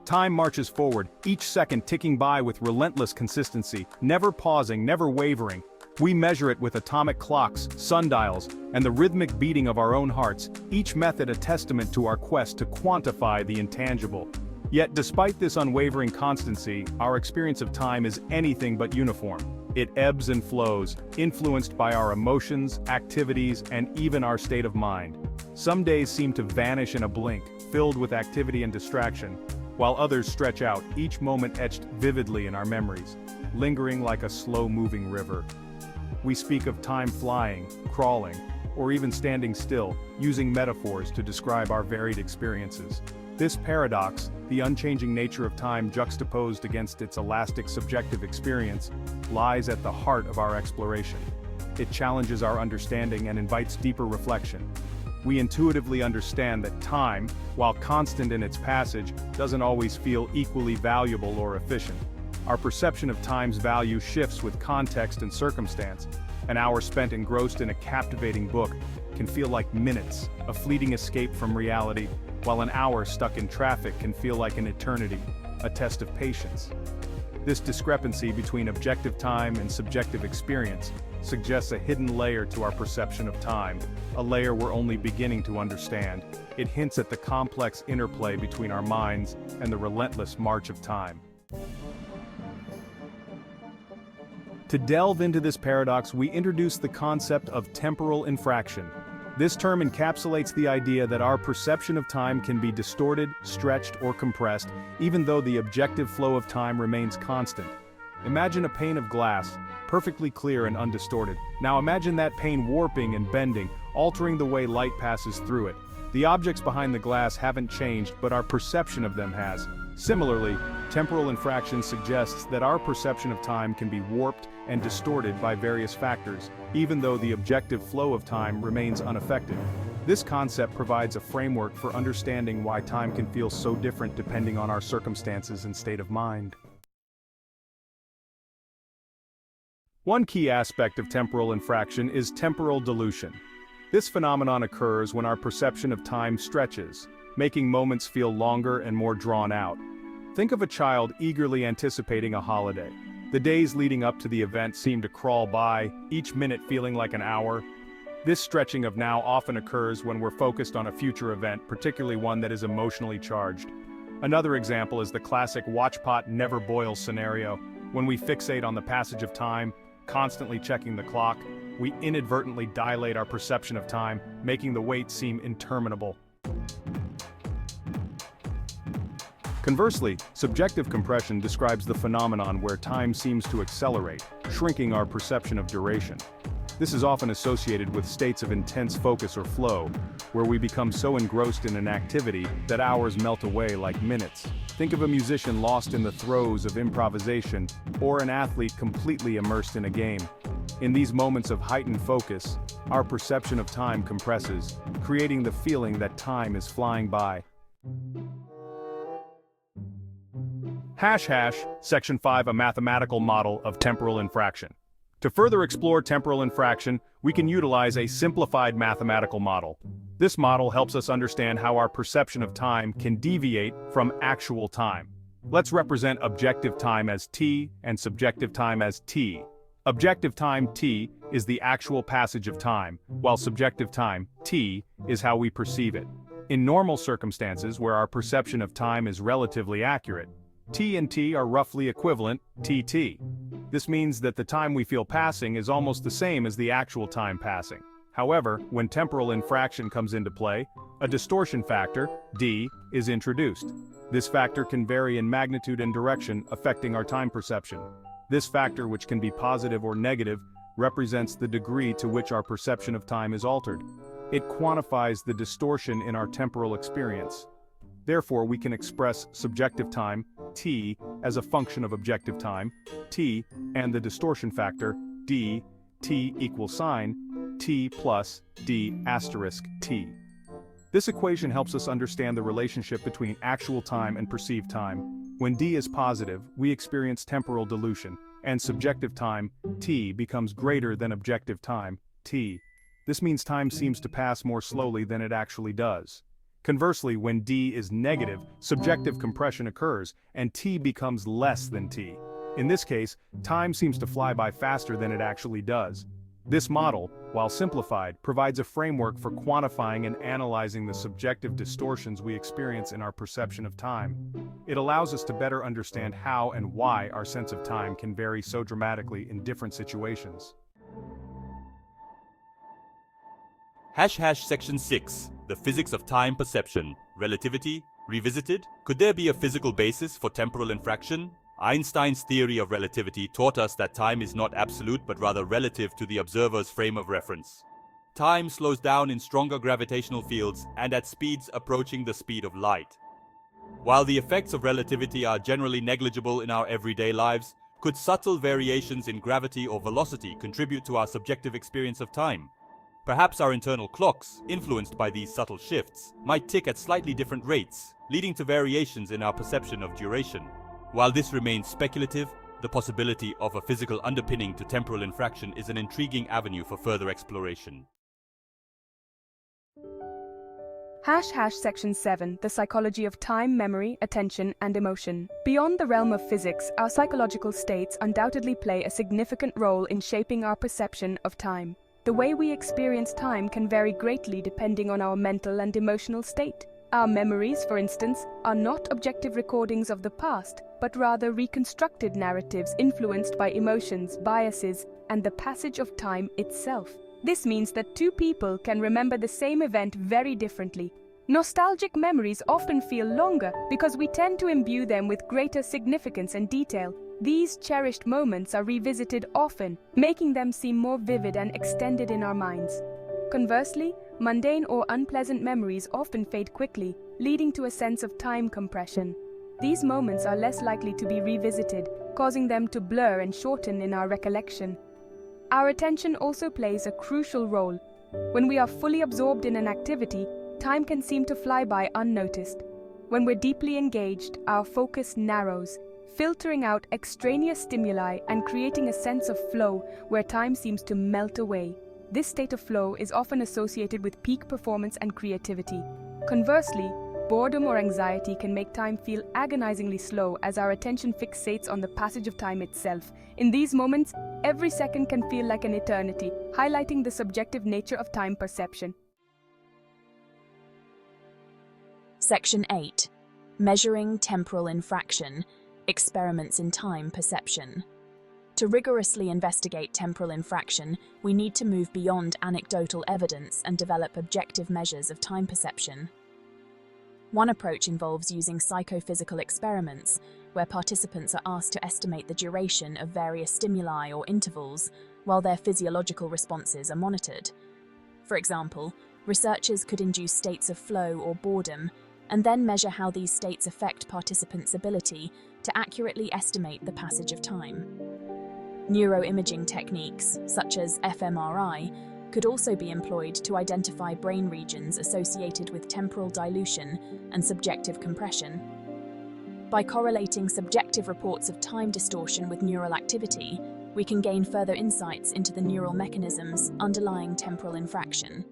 Time marches forward, each second ticking by with relentless consistency, never pausing, never wavering. We measure it with atomic clocks, sundials, and the rhythmic beating of our own hearts, each method a testament to our quest to quantify the intangible. Yet despite this unwavering constancy, our experience of time is anything but uniform. It ebbs and flows, influenced by our emotions, activities, and even our state of mind. Some days seem to vanish in a blink, filled with activity and distraction, while others stretch out, each moment etched vividly in our memories, lingering like a slow-moving river. We speak of time flying, crawling, or even standing still, using metaphors to describe our varied experiences. This paradox, the unchanging nature of time juxtaposed against its elastic subjective experience, lies at the heart of our exploration. It challenges our understanding and invites deeper reflection. We intuitively understand that time, while constant in its passage, doesn't always feel equally valuable or efficient. Our perception of time's value shifts with context and circumstance. An hour spent engrossed in a captivating book can feel like minutes, a fleeting escape from reality, while an hour stuck in traffic can feel like an eternity, a test of patience. This discrepancy between objective time and subjective experience suggests a hidden layer to our perception of time, a layer we're only beginning to understand. It hints at the complex interplay between our minds and the relentless march of time. To delve into this paradox, we introduce the concept of temporal infraction. This term encapsulates the idea that our perception of time can be distorted, stretched, or compressed, even though the objective flow of time remains constant. Imagine a pane of glass, perfectly clear and undistorted. Now imagine that pane warping and bending, altering the way light passes through it. The objects behind the glass haven't changed, but our perception of them has. Similarly, temporal infraction suggests that our perception of time can be warped and distorted by various factors, even though the objective flow of time remains unaffected. This concept provides a framework for understanding why time can feel so different depending on our circumstances and state of mind. One key aspect of temporal infraction is temporal dilution. This phenomenon occurs when our perception of time stretches, making moments feel longer and more drawn out. Think of a child eagerly anticipating a holiday. The days leading up to the event seem to crawl by, each minute feeling like an hour. This stretching of now often occurs when we're focused on a future event, particularly one that is emotionally charged. Another example is the classic watch pot never boils scenario. When we fixate on the passage of time, constantly checking the clock, we inadvertently dilate our perception of time, making the wait seem interminable. Conversely, subjective compression describes the phenomenon where time seems to accelerate, shrinking our perception of duration. This is often associated with states of intense focus or flow, where we become so engrossed in an activity that hours melt away like minutes. Think of a musician lost in the throes of improvisation, or an athlete completely immersed in a game. In these moments of heightened focus, our perception of time compresses, creating the feeling that time is flying by. Section 5, a mathematical model of temporal infraction. To further explore temporal infraction, we can utilize a simplified mathematical model. This model helps us understand how our perception of time can deviate from actual time. Let's represent objective time as t and subjective time as t. Objective time t is the actual passage of time, while subjective time t is how we perceive it. In normal circumstances where our perception of time is relatively accurate, t and t are roughly equivalent, tt. This means that the time we feel passing is almost the same as the actual time passing. However, when temporal infraction comes into play, a distortion factor, d, is introduced. This factor can vary in magnitude and direction, affecting our time perception. This factor, which can be positive or negative, represents the degree to which our perception of time is altered. It quantifies the distortion in our temporal experience. Therefore, we can express subjective time, t, as a function of objective time, t, and the distortion factor, d, t equals sign, t plus d asterisk t. This equation helps us understand the relationship between actual time and perceived time. When d is positive, we experience temporal dilution, and subjective time, t, becomes greater than objective time, t. This means time seems to pass more slowly than it actually does. Conversely, when d is negative, subjective compression occurs, and t becomes less than t. In this case, time seems to fly by faster than it actually does. This model, while simplified, provides a framework for quantifying and analyzing the subjective distortions we experience in our perception of time. It allows us to better understand how and why our sense of time can vary so dramatically in different situations. Section 6. The physics of time perception. Relativity. Revisited. Could there be a physical basis for temporal infraction? Einstein's theory of relativity taught us that time is not absolute but rather relative to the observer's frame of reference. Time slows down in stronger gravitational fields and at speeds approaching the speed of light. While the effects of relativity are generally negligible in our everyday lives, could subtle variations in gravity or velocity contribute to our subjective experience of time? Perhaps our internal clocks, influenced by these subtle shifts, might tick at slightly different rates, leading to variations in our perception of duration. While this remains speculative, the possibility of a physical underpinning to temporal infraction is an intriguing avenue for further exploration. Section 7. The psychology of time, memory, attention, and emotion. Beyond the realm of physics, our psychological states undoubtedly play a significant role in shaping our perception of time. The way we experience time can vary greatly depending on our mental and emotional state. Our memories, for instance, are not objective recordings of the past, but rather reconstructed narratives influenced by emotions, biases, and the passage of time itself. This means that two people can remember the same event very differently. Nostalgic memories often feel longer because we tend to imbue them with greater significance and detail. These cherished moments are revisited often, making them seem more vivid and extended in our minds. Conversely, mundane or unpleasant memories often fade quickly, leading to a sense of time compression. These moments are less likely to be revisited, causing them to blur and shorten in our recollection. Our attention also plays a crucial role. When we are fully absorbed in an activity, time can seem to fly by unnoticed. When we're deeply engaged, our focus narrows, filtering out extraneous stimuli and creating a sense of flow where time seems to melt away. This state of flow is often associated with peak performance and creativity. Conversely, boredom or anxiety can make time feel agonizingly slow as our attention fixates on the passage of time itself. In these moments, every second can feel like an eternity, highlighting the subjective nature of time perception. Section 8. Measuring temporal infraction. Experiments in time perception. To rigorously investigate temporal infraction, we need to move beyond anecdotal evidence and develop objective measures of time perception. One approach involves using psychophysical experiments, where participants are asked to estimate the duration of various stimuli or intervals, while their physiological responses are monitored. For example, researchers could induce states of flow or boredom, and then measure how these states affect participants' ability to accurately estimate the passage of time. Neuroimaging techniques, such as fMRI, could also be employed to identify brain regions associated with temporal dilution and subjective compression. By correlating subjective reports of time distortion with neural activity, we can gain further insights into the neural mechanisms underlying temporal infraction.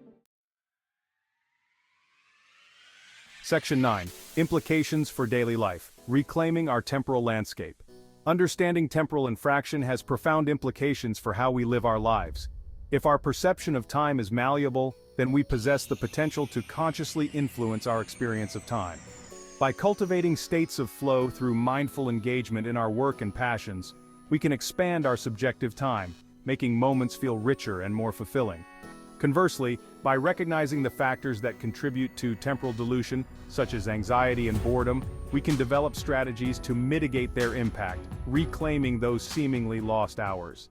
Section 9. Implications for daily life. Reclaiming our temporal landscape. Understanding temporal infraction has profound implications for how we live our lives. If our perception of time is malleable, then we possess the potential to consciously influence our experience of time. By cultivating states of flow through mindful engagement in our work and passions, we can expand our subjective time, making moments feel richer and more fulfilling. Conversely, by recognizing the factors that contribute to temporal dilution, such as anxiety and boredom, we can develop strategies to mitigate their impact, reclaiming those seemingly lost hours.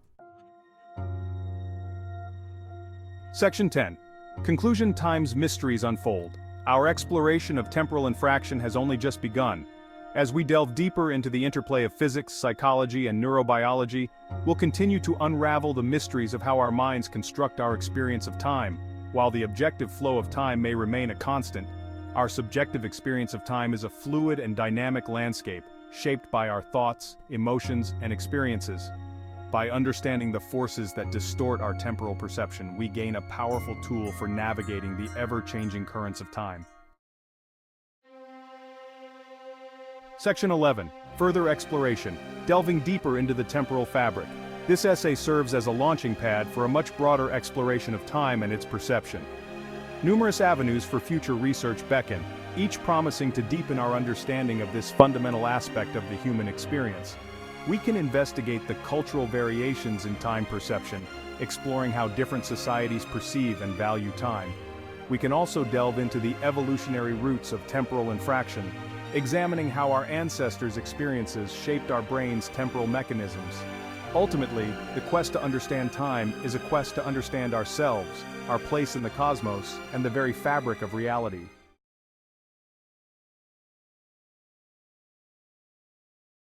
Section 10. Conclusion. Time's mysteries unfold. Our exploration of temporal infraction has only just begun. As we delve deeper into the interplay of physics, psychology, and neurobiology, we'll continue to unravel the mysteries of how our minds construct our experience of time. While the objective flow of time may remain a constant, our subjective experience of time is a fluid and dynamic landscape, shaped by our thoughts, emotions, and experiences. By understanding the forces that distort our temporal perception, we gain a powerful tool for navigating the ever-changing currents of time. Section 11. Further exploration, delving deeper into the temporal fabric. This essay serves as a launching pad for a much broader exploration of time and its perception. Numerous avenues for future research beckon, each promising to deepen our understanding of this fundamental aspect of the human experience. We can investigate the cultural variations in time perception, exploring how different societies perceive and value time. We can also delve into the evolutionary roots of temporal infraction, examining how our ancestors' experiences shaped our brain's temporal mechanisms. Ultimately, the quest to understand time is a quest to understand ourselves, our place in the cosmos, and the very fabric of reality.